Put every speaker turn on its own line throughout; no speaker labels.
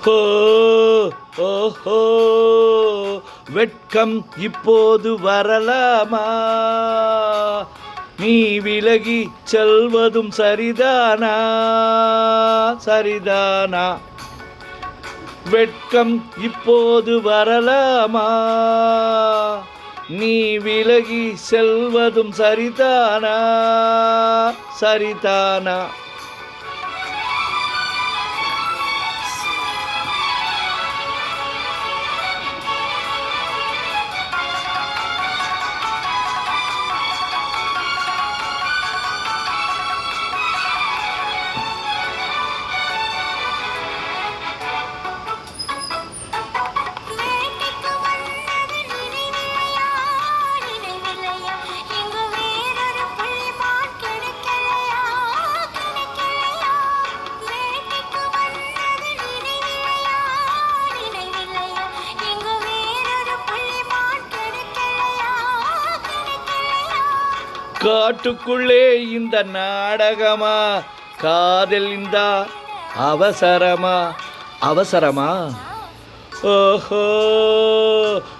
ஹோ ஓஹோ வெட்கம் இப்போது வரலாமா? நீ விலகி செல்வதும் சரிதானா? சரிதானா? வெட்கம் இப்போது வரலாமா? நீ விலகி செல்வதும் சரிதானா? சரிதானா? காட்டுக்குள்ளே இந்த நாடகமா? காதல் இந்த அவசரமா? அவசரமா? ஓஹோ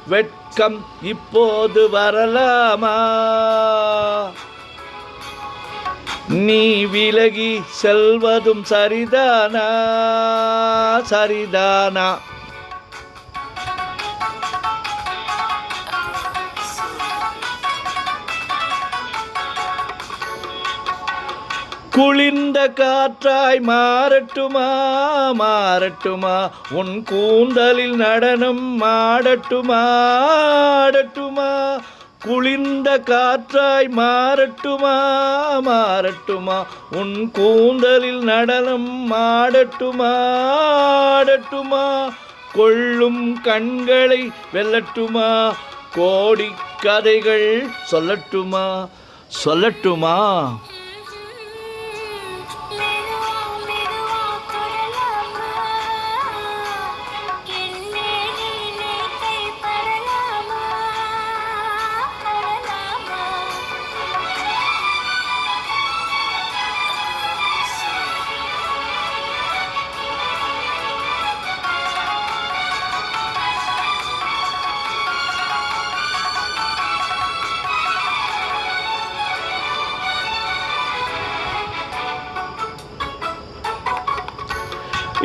வெட்கம் இப்போது வரலாமா? நீ விலகி செல்வதும் சரிதானா? சரிதானா? குளிர்ந்த காற்றாய் மாறட்டுமா? மாறட்டுமா? உன் கூந்தலில் நடனம் ஆடட்டுமா? ஆடட்டுமா? குளிர்ந்த காற்றாய் மாறட்டுமா? மாறட்டுமா? உன் கூந்தலில் நடனம் ஆடட்டுமா? ஆடட்டுமா? கொள்ளும் கண்களை வெல்லட்டுமா? கோடி கதைகள் சொல்லட்டுமா? சொல்லட்டுமா?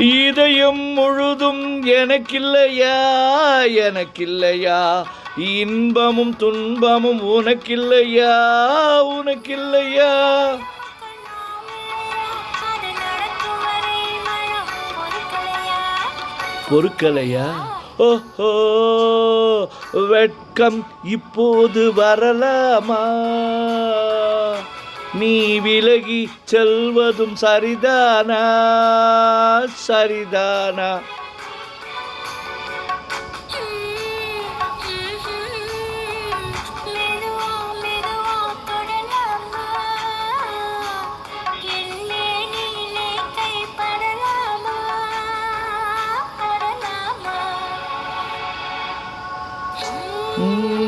இதயம் முழுதும் எனக்கில்லையா? எனக்கில்லையா? இன்பமும் துன்பமும் உனக்கில்லையா? உனக்கில்லையா? பொறுக்கலையா? ஓஹோ வெட்கம் இப்போது வரலாமா? நீ விலகி செல்வதும் சரிதானா? சரிதானா? Mm.